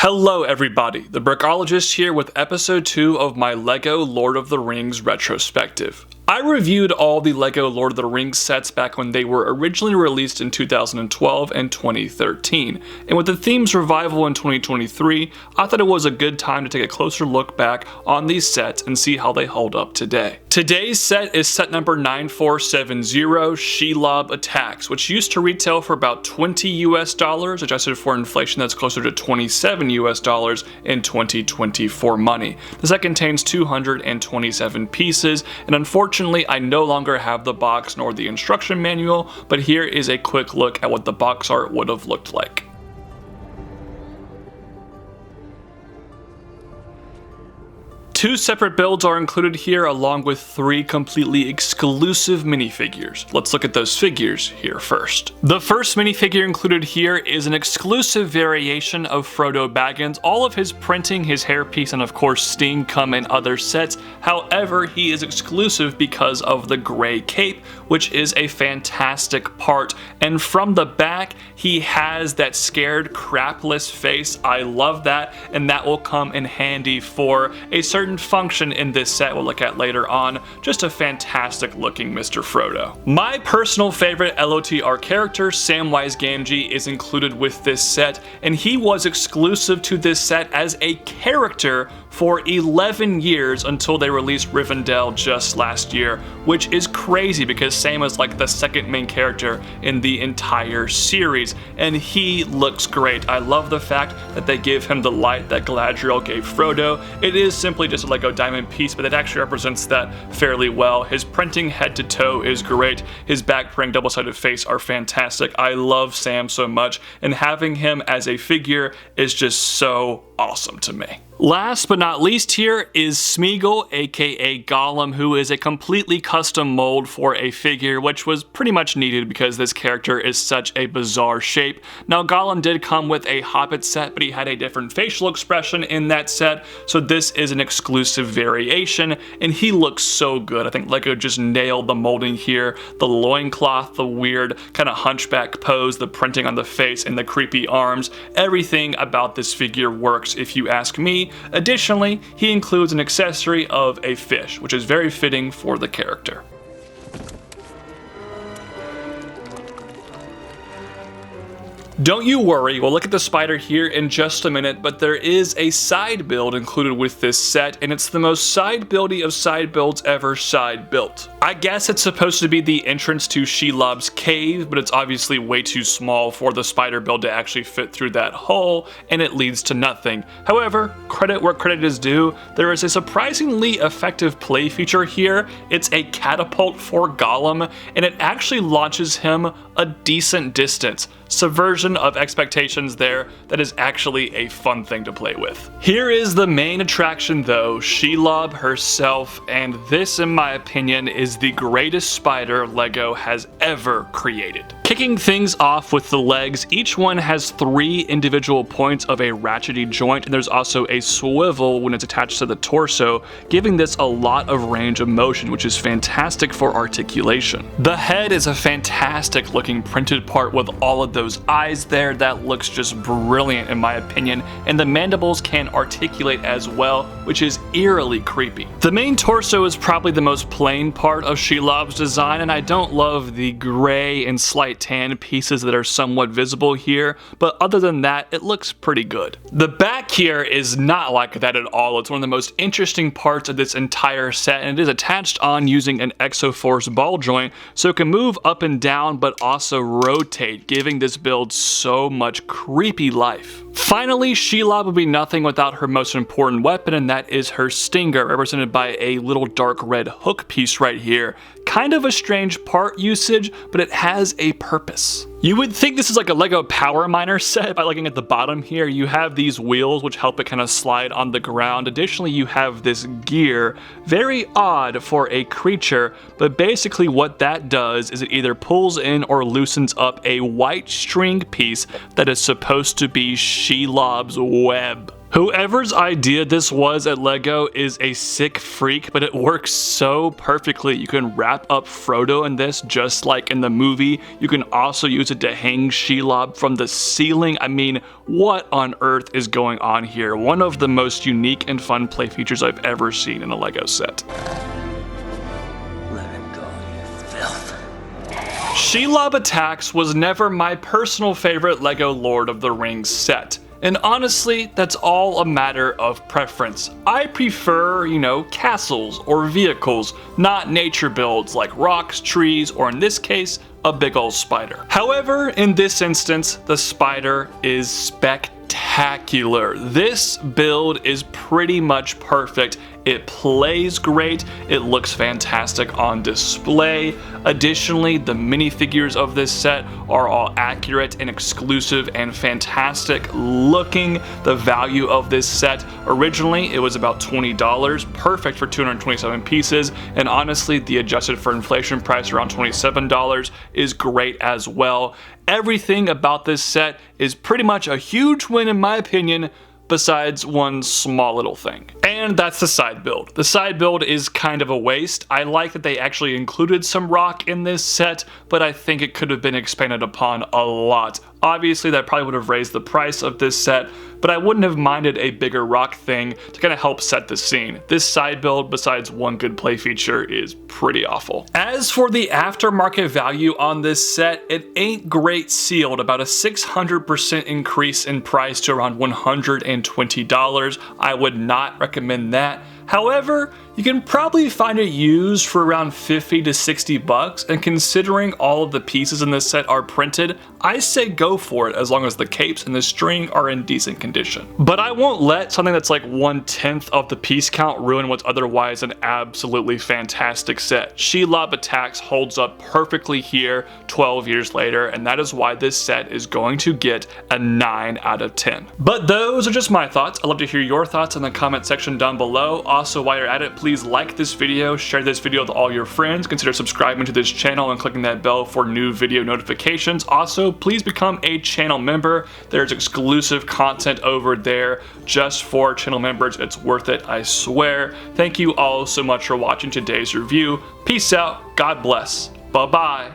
Hello everybody, the Brickologist here with episode 2 of my LEGO Lord of the Rings retrospective. I reviewed all the LEGO Lord of the Rings sets back when they were originally released in 2012 and 2013, and with the theme's revival in 2023, I thought it was a good time to take a closer look back on these sets and see how they hold up today. Today's set is set number 9470, Shelob Attacks, which used to retail for about $20 US, adjusted for inflation that's closer to $27 US in 2024 money. The set contains 227 pieces, and unfortunately I no longer have the box nor the instruction manual, but here is a quick look at what the box art would have looked like. Two separate builds are included here along with 3 completely exclusive minifigures. Let's look at those figures here first. The first minifigure included here is an exclusive variation of Frodo Baggins. All of his printing, his hairpiece, and of course Sting come in other sets. However, he is exclusive because of the gray cape, which is a fantastic part. And from the back, he has that scared, crapless face. I love that, and that will come in handy for a certain function in this set we'll look at later on. Just a fantastic looking Mr. Frodo. My personal favorite LOTR character, Samwise Gamgee, is included with this set, and he was exclusive to this set as a character for 11 years until they released Rivendell just last year, which is crazy because Sam is like the second main character in the entire series, and he looks great. I love the fact that they give him the light that Galadriel gave Frodo. It is simply just a Lego diamond piece, but it actually represents that fairly well. His printing head to toe is great. His backprint double-sided face are fantastic. I love Sam so much, and having him as a figure is just so awesome to me. Last but not least here is Smeagol, aka Gollum, who is a completely custom mold for a figure, which was pretty much needed because this character is such a bizarre shape. Now Gollum did come with a Hobbit set, but he had a different facial expression in that set, so this is an exclusive variation, and he looks so good. I think LEGO just nailed the molding here. The loincloth, the weird kind of hunchback pose, the printing on the face, and the creepy arms. Everything about this figure works if you ask me. Additionally, he includes an accessory of a fish, which is very fitting for the character. Don't you worry, we'll look at the spider here in just a minute, but there is a side build included with this set, and it's the most side buildy of side builds ever side built. I guess it's supposed to be the entrance to Shelob's cave, but it's obviously way too small for the spider build to actually fit through that hole, and it leads to nothing. However, credit where credit is due, there is a surprisingly effective play feature here. It's a catapult for Gollum, and it actually launches him a decent distance. Subversion of expectations there. That is actually a fun thing to play with. Here is the main attraction though, Shelob herself, and this in my opinion is the greatest spider LEGO has ever created. Kicking things off with the legs, each one has 3 individual points of a ratchety joint, and there's also a swivel when it's attached to the torso, giving this a lot of range of motion, which is fantastic for articulation. The head is a fantastic looking printed part with all of those eyes there. That looks just brilliant in my opinion, and the mandibles can articulate as well, which is eerily creepy. The main torso is probably the most plain part of Shelob's design, and I don't love the gray and slight tan pieces that are somewhat visible here, but other than that, it looks pretty good. The back here is not like that at all. It's one of the most interesting parts of this entire set, and it is attached on using an Exoforce ball joint, so it can move up and down, but also rotate, giving this build so much creepy life. Finally, Shelob would be nothing without her most important weapon, and that is her stinger, represented by a little dark red hook piece right here. Kind of a strange part usage, but it has a purpose. You would think this is like a LEGO Power Miner set by looking at the bottom here. You have these wheels which help it kind of slide on the ground. Additionally, you have this gear, very odd for a creature, but basically what that does is it either pulls in or loosens up a white string piece that is supposed to be Shelob's web. Whoever's idea this was at LEGO is a sick freak, but it works so perfectly. You can wrap up Frodo in this just like in the movie. You can also use it to hang Shelob from the ceiling. I mean, what on earth is going on here? One of the most unique and fun play features I've ever seen in a LEGO set. Let it go, you filth. Shelob Attacks was never my personal favorite LEGO Lord of the Rings set. And honestly, that's all a matter of preference. I prefer, castles or vehicles, not nature builds like rocks, trees, or in this case, a big old spider. However, in this instance, the spider is spectacular. This build is pretty much perfect. It plays great, it looks fantastic on display. Additionally, the minifigures of this set are all accurate and exclusive and fantastic looking. The value of this set, originally it was about $20, perfect for 227 pieces, and honestly the adjusted for inflation price around $27 is great as well. Everything about this set is pretty much a huge win in my opinion, besides one small little thing. And that's the side build. The side build is kind of a waste. I like that they actually included some rock in this set, but I think it could have been expanded upon a lot. Obviously, that probably would have raised the price of this set, but I wouldn't have minded a bigger rock thing to kind of help set the scene. This side build, besides one good play feature, is pretty awful. As for the aftermarket value on this set, it ain't great sealed, about a 600% increase in price to around $120. I would not recommend that. However, you can probably find it used for around 50 to 60 bucks, and considering all of the pieces in this set are printed, I say go for it as long as the capes and the string are in decent condition. But I won't let something that's like 1/10 of the piece count ruin what's otherwise an absolutely fantastic set. Shelob Attacks holds up perfectly here 12 years later, and that is why this set is going to get a 9 out of 10. But those are just my thoughts. I'd love to hear your thoughts in the comment section down below. Also, while you're at it, please like this video, share this video with all your friends, consider subscribing to this channel and clicking that bell for new video notifications. Also, please become a channel member. There's exclusive content over there just for channel members. It's worth it, I swear. Thank you all so much for watching today's review. Peace out, God bless, bye-bye.